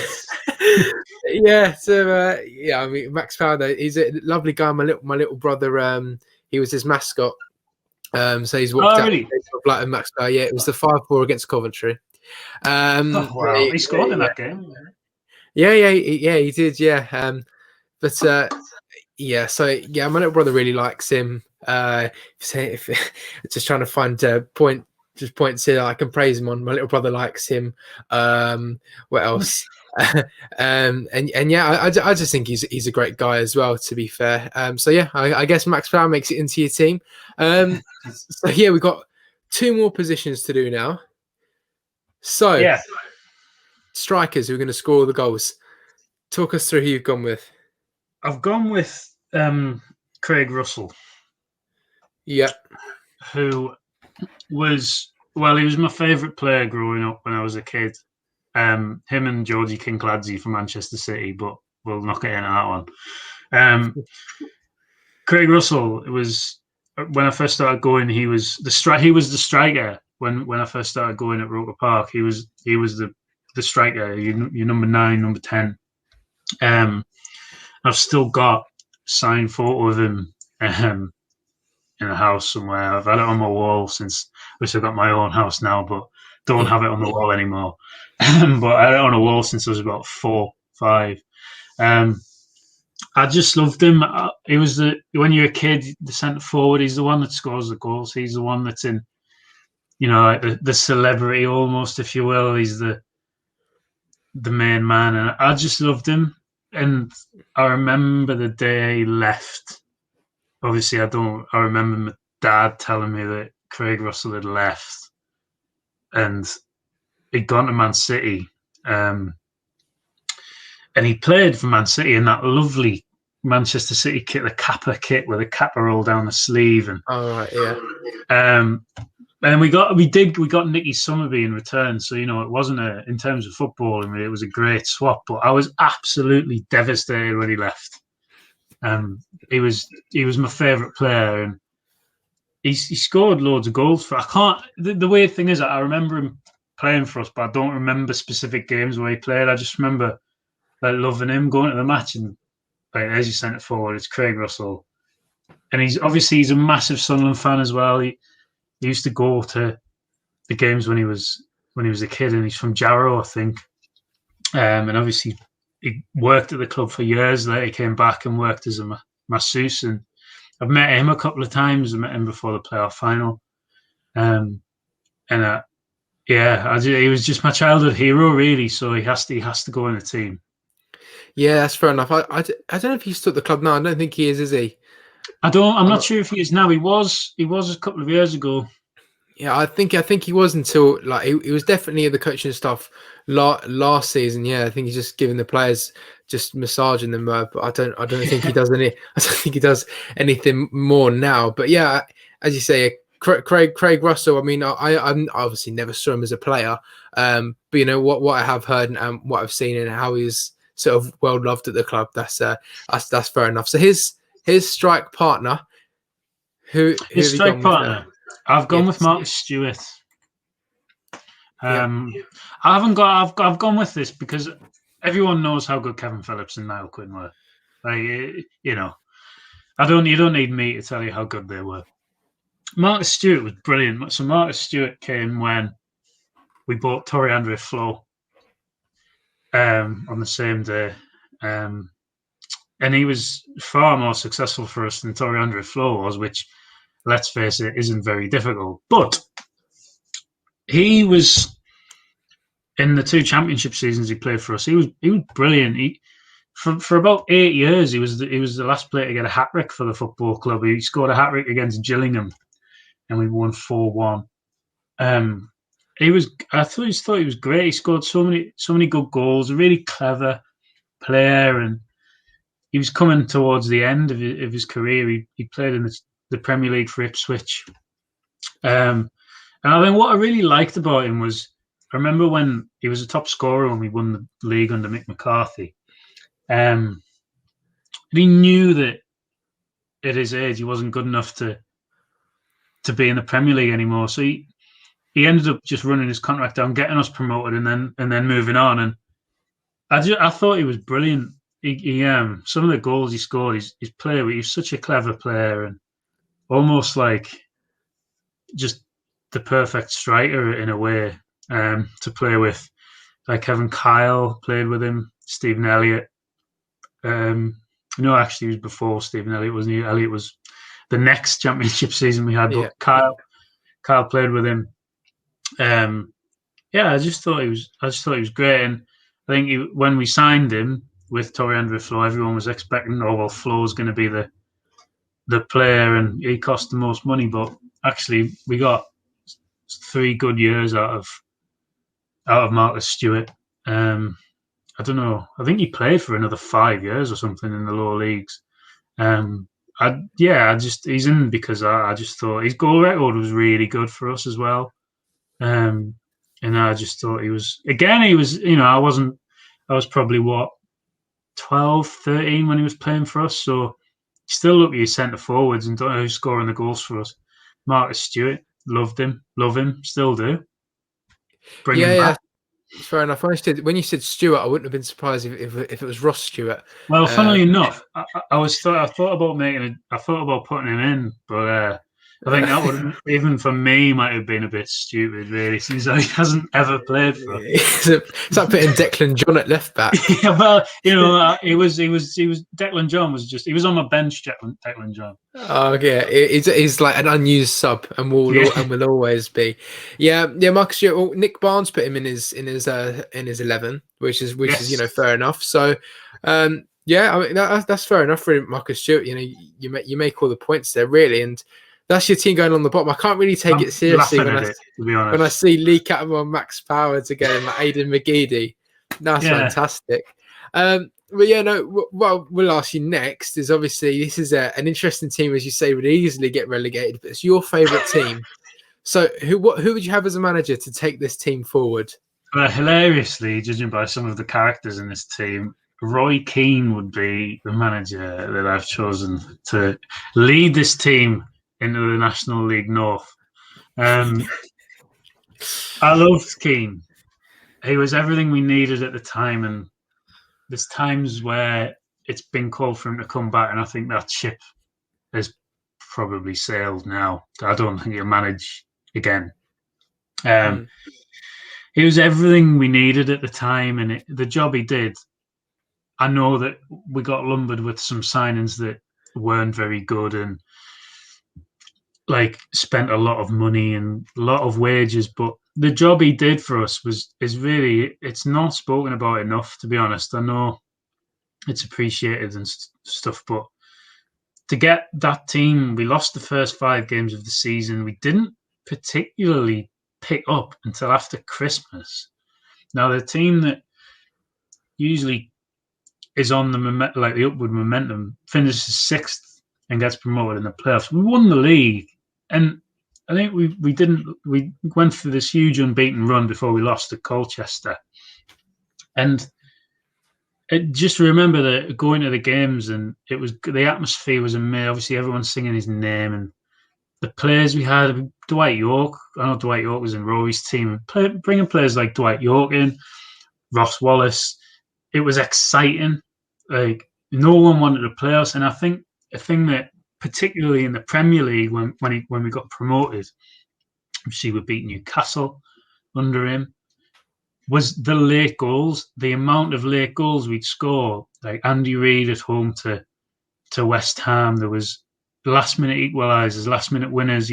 So I mean, Max Power, he's a lovely guy. My little brother, he was his mascot. So he's walked out really? like a Max Power. Yeah, it was the 5-4 against Coventry. Wow. He scored in that game. Yeah, he did. Yeah, but yeah. So yeah, my little brother really likes him. If just trying to find points here I can praise him on. My little brother likes him. What else? And yeah, I just think he's a great guy as well, to be fair. So yeah, I guess Max Power makes it into your team. So yeah, we've got 2 more positions to do now. So yeah, strikers who are going to score all the goals. Talk us through who you've gone with. I've gone with Craig Russell. Yeah, who he was my favourite player growing up when I was a kid. Him and Georgie Kincladze from Manchester City, but we'll not get into that one. Craig Russell, it was when I first started going. He was the striker when I first started going at Roker Park. He was the striker. Your number 9, number 10. I've still got a signed photo of him in a house somewhere. I've had it on my wall since I've got my own house now, but don't have it on the wall anymore. But I had it on a wall since I was about 4, 5. I just loved him. He was when you're a kid, the centre forward. He's the one that scores the goals. He's the one that's in, like the celebrity almost, if you will. He's the main man, and I just loved him. And I remember the day he left. Obviously, I remember my dad telling me that Craig Russell had left and he'd gone to Man City. And he played for Man City in that lovely Manchester City kit, the Kappa kit with a Kappa roll down the sleeve. And and we got Nicky Summerby in return. So, it wasn't in terms of football, it was a great swap. But I was absolutely devastated when he left. He was my favourite player, and he scored loads of goals for. The weird thing is that I remember him playing for us, but I don't remember specific games where he played. I just remember loving him, going to the match, and as you centre forward, it's Craig Russell, and he's a massive Sunderland fan as well. He used to go to the games when he was a kid, and he's from Jarrow, I think. And obviously he worked at the club for years. There, he came back and worked as a masseuse, and I've met him a couple of times. I met him before the playoff final, and he was just my childhood hero, really. So he has to go in the team. Yeah, that's fair enough. I don't know if he's still at the club now. I don't think he is he? I'm not sure if he is now. He was a couple of years ago. Yeah, I think he was until like he was definitely in the coaching staff last season. Yeah, I think he's just giving the players just massaging them. But I don't think he does any. I don't think he does anything more now. But yeah, as you say, Craig Russell. I mean, I obviously never saw him as a player. But you know what I have heard and what I've seen and how he's sort of well loved at the club. That's fair enough. So his strike partner. His strike partner. I've gone with Marcus Stewart. I've gone with this because everyone knows how good Kevin Phillips and Niall Quinn were. Like, you know, you don't need me to tell you how good they were. Marcus Stewart was brilliant. So Marcus Stewart came when we bought Torre Flo on the same day. And he was far more successful for us than Torre Flo was, which, let's face it, isn't very difficult. But he was, in the 2 championship seasons he played for us, he was brilliant. For about 8 years, he was the last player to get a hat-trick for the football club. He scored a hat-trick against Gillingham, and we won 4-1. I thought he was great. He scored so many good goals. A really clever player, and he was coming towards the end of his career. He played in the Premier League for Ipswich. And I think what I really liked about him was, I remember when he was a top scorer when we won the league under Mick McCarthy. He knew that at his age he wasn't good enough to be in the Premier League anymore. So he ended up just running his contract down, getting us promoted, and then moving on. And I thought he was brilliant. He some of the goals he scored, his player, he was such a clever player and almost like just the perfect striker in a way to play with. Like Kevin Kyle played with him, Stephen Elliott. No, actually, he was before Stephen Elliott, wasn't he? Elliott was the next championship season we had, but Kyle played with him. I just thought he was great, and I think when we signed him with Torre Flo, everyone was expecting, Flo's going to be the player, and he cost the most money. But actually, we got 3 good years out of Marcus Stewart. I don't know. I think he played for another 5 years or something in the lower leagues. He's in because I just thought his goal record was really good for us as well. And I just thought he was, I was probably 12, 13 when he was playing for us. So still look at your centre forwards and don't know who's scoring the goals for us. Marcus Stewart, love him, still do. Bring him back. Fair enough. When you said Stewart, I wouldn't have been surprised if it was Ross Stewart. Well, funnily enough, I thought about putting him in, but I think that would, even for me, might have been a bit stupid, really, since he hasn't ever played for us. It's like putting Declan John at left back. Yeah, well, he was Declan John he was on my bench. Declan John. Oh yeah, he's like an unused sub, and will always be. Yeah. Marcus Stewart. Well, Nick Barnes put him in his 11, which is fair enough. So, I mean that's fair enough for Marcus Stewart. You make all the points there really, and that's your team going on the bottom. I can't really take it seriously when I see Lee Cattermole and Max Power together and like Aidan McGeady. That's fantastic. What we'll ask you next is, obviously this is an interesting team, as you say, would easily get relegated, but it's your favourite team. So who would you have as a manager to take this team forward? Hilariously, judging by some of the characters in this team, Roy Keane would be the manager that I've chosen to lead this team into the National League North. I loved Keane. He was everything we needed at the time, and there's times where it's been called for him to come back, and I think that ship has probably sailed now. I don't think he'll manage again. it was everything we needed at the time, and the job he did. I know that we got lumbered with some signings that weren't very good, and like spent a lot of money and a lot of wages, but the job he did for us is really, it's not spoken about enough, to be honest. I know it's appreciated and stuff, but to get that team, we lost the first 5 games of the season. We didn't particularly pick up until after Christmas. Now, the team that usually is on the upward momentum finishes 6th and gets promoted in the playoffs. We won the league, and I think we went through this huge unbeaten run before we lost to Colchester. And just remember that going to the games, and the atmosphere was amazing. Obviously, everyone's singing his name, and the players we had. Dwight York, I know Dwight York was in Rory's team. Bringing players like Dwight York in, Ross Wallace, it was exciting. Like, no one wanted to play us, and I think a thing that, particularly in the Premier League, when we got promoted, obviously we beat Newcastle under him, was the late goals. The amount of late goals we'd score, like Andy Reid at home to West Ham. There was last-minute equalisers, last-minute winners.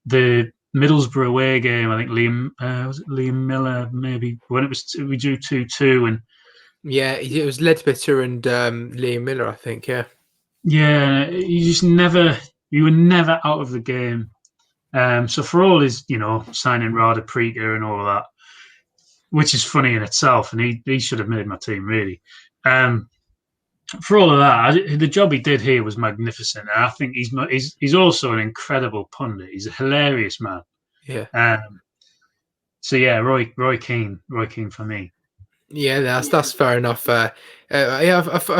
The Middlesbrough away game, I think was it Liam Miller maybe, when we drew 2-2, and yeah, it was Ledbetter and Liam Miller, I think. Yeah, you were never out of the game. So for all his, signing Rada Preeker and all of that, which is funny in itself, and he should have made my team, really. For all of that, the job he did here was magnificent. And I think he's also an incredible pundit. He's a hilarious man. Yeah. So yeah, Roy Keane for me. Yeah, that's fair enough. A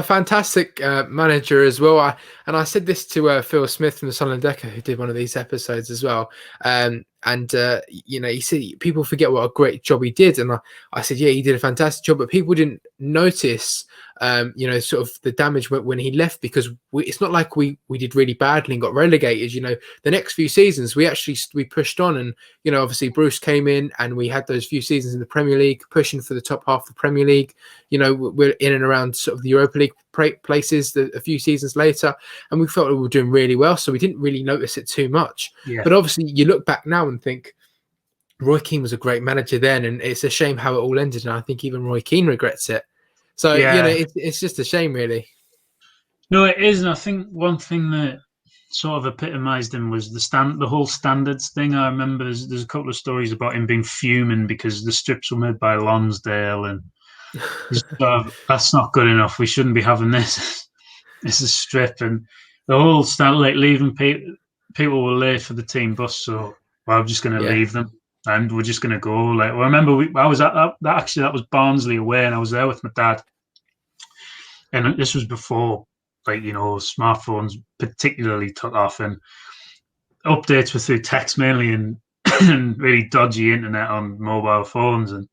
fantastic manager as well. I said this to Phil Smith from the Sunderland Echo, who did one of these episodes as well. He said people forget what a great job he did, and I said, yeah, he did a fantastic job, but people didn't notice, sort of the damage when he left, because it's not like we did really badly and got relegated. The next few seasons we pushed on, and obviously Bruce came in, and we had those few seasons in the Premier League pushing for the top half of the Premier League. We're in and around sort of the Europa League places a few seasons later, and we felt we were doing really well, so we didn't really notice it too much. Yeah. But obviously you look back now and think Roy Keane was a great manager then, and it's a shame how it all ended, and I think even Roy Keane regrets it. So it's just a shame, really. No, it is, and I think one thing that sort of epitomised him was the whole standards thing. I remember there's a couple of stories about him being fuming because the strips were made by Lonsdale, and that's not good enough. We shouldn't be having this. It's a strip, and the whole like leaving people were late for the team bus, so I'm just going to leave them, and we're just going to go. Like, I remember I was at that was Barnsley away, and I was there with my dad, and this was before, smartphones particularly took off, and updates were through text mainly, and really dodgy internet on mobile phones, and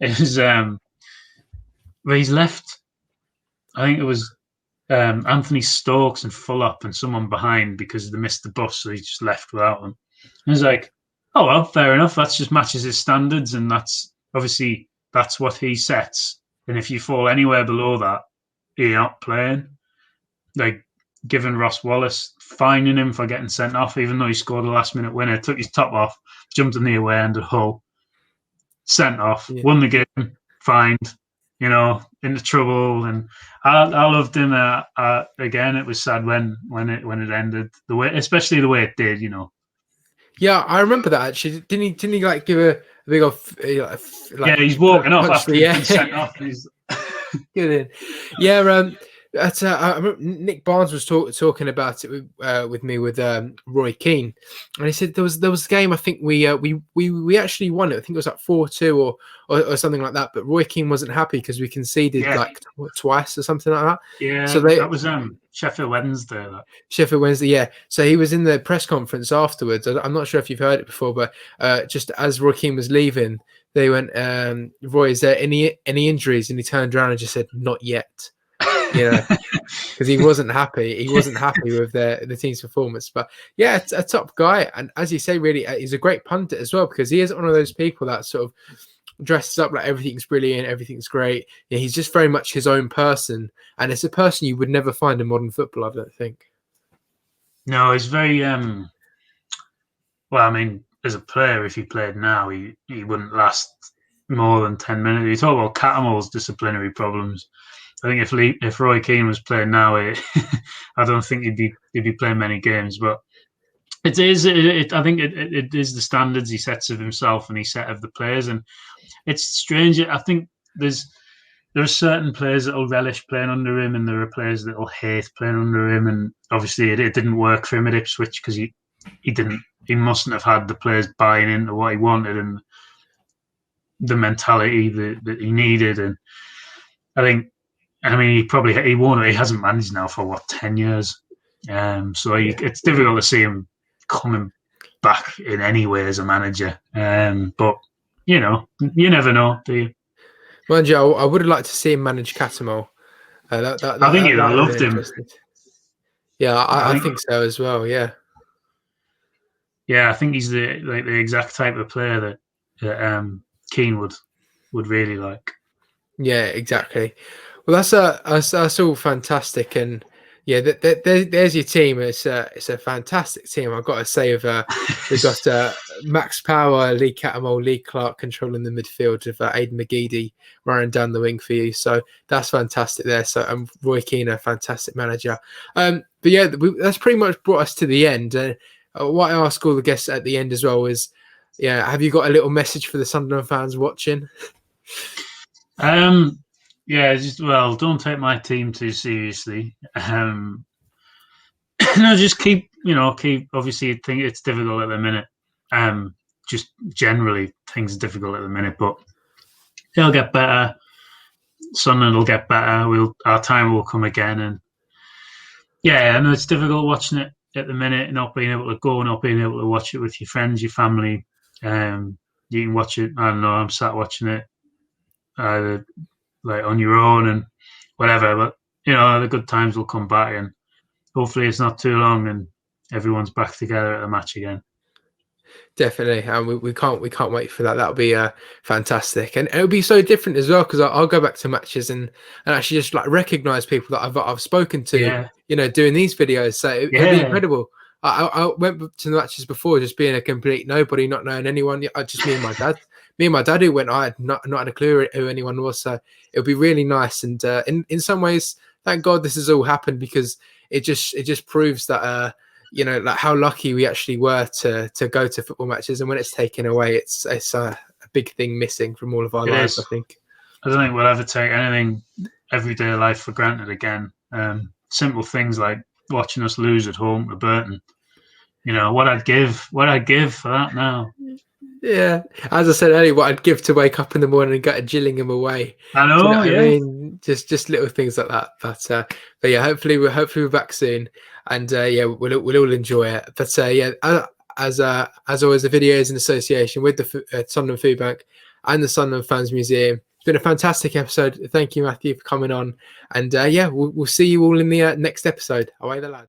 it was he's left. I think it was Anthony Stokes and Fulop and someone behind because they missed the bus, so he just left without them. And it's like, oh well, fair enough. That just matches his standards, and that's what he sets. And if you fall anywhere below that, you're not playing. Like, giving Ross Wallace, fining him for getting sent off, even though he scored a last-minute winner, took his top off, jumped in the away end of Hull, sent off, won the game, fined, into trouble. And I loved him. Again, it was sad when it ended, especially the way it did. Yeah, I remember that actually. Didn't he like give a big off? He's walking off after being sent off. He's good in. Yeah. I remember Nick Barnes was talking about it with me with Roy Keane, and he said there was a game, I think we actually won it. I think it was like 4-2 or something like that. But Roy Keane wasn't happy because we conceded twice or something like that. Yeah, so that was Sheffield Wednesday. Sheffield Wednesday, yeah. So he was in the press conference afterwards. I'm not sure if you've heard it before, but just as Roy Keane was leaving, they went, "Roy, is there any injuries?" And he turned around and just said, "Not yet." Because he wasn't happy. He wasn't happy with the team's performance. But yeah, it's a top guy, and as you say, really, he's a great pundit as well, because he is one of those people that sort of dresses up like everything's brilliant, everything's great. Yeah, he's just very much his own person, and it's a person you would never find in modern football, I don't think. No, he's very well, I mean, as a player, if he played now, he wouldn't last more than 10 minutes. You talk about Catamol's disciplinary problems. I think if Roy Keane was playing now, I don't think he'd be playing many games. But I think it is the standards he sets of himself and he set of the players, and it's strange. I think there are certain players that will relish playing under him, and there are players that will hate playing under him. And obviously, it didn't work for him at Ipswich because he mustn't have had the players buying into what he wanted and the mentality that he needed. And he hasn't managed now for 10 years. It's difficult to see him coming back in any way as a manager. But you never know, do you? Mind you, I would have liked to see him manage Catamol. I think you'd have loved him. Yeah, I think so as well. Yeah. Yeah, I think he's the exact type of player that Keane would really like. Yeah, exactly. Well, that's all fantastic, and yeah, there's your team. It's a fantastic team. I've got to say, we've got Max Power, Lee Catamol, Lee Clark controlling the midfield with Aidan McGeady running down the wing for you. So that's fantastic there. So Roy Keane, a fantastic manager. But yeah, that's pretty much brought us to the end. What I ask all the guests at the end as well is, have you got a little message for the Sunderland fans watching? Don't take my team too seriously. Just keep. Obviously, I think it's difficult at the minute. Just generally, things are difficult at the minute, but they'll get better. Sunderland will get better. Our time will come again, and I know it's difficult watching it at the minute, not being able to go, not being able to watch it with your friends, your family. You can watch it. I don't know. I'm sat watching it, like on your own and whatever. But the good times will come back, and hopefully it's not too long, and everyone's back together at the match again. Definitely, and we can't wait for that. That'll be fantastic, and it'll be so different as well because I'll go back to matches and actually just like recognize people that I've spoken to, doing these videos. So it'll be incredible. I went to the matches before just being a complete nobody, not knowing anyone. Just me and my dad. Me and my dad who went. I had not had a clue who anyone was. So it'll be really nice, and in some ways, thank God this has all happened because it just proves that. Like how lucky we actually were to go to football matches, and when it's taken away, it's a big thing missing from all of our lives. I think. I don't think we'll ever take anything everyday life for granted again. Simple things like watching us lose at home to Burton. What I'd give for that now. Yeah, as I said earlier, what I'd give to wake up in the morning and get a Gillingham away. I know. I mean, just little things like that. But yeah, hopefully we're back soon, and we'll all enjoy it. But as always, the video is in association with the Sunderland Food Bank and the Sunderland Fans Museum. It's been a fantastic episode. Thank you, Matthew, for coming on, and we'll see you all in the next episode. Away the lads.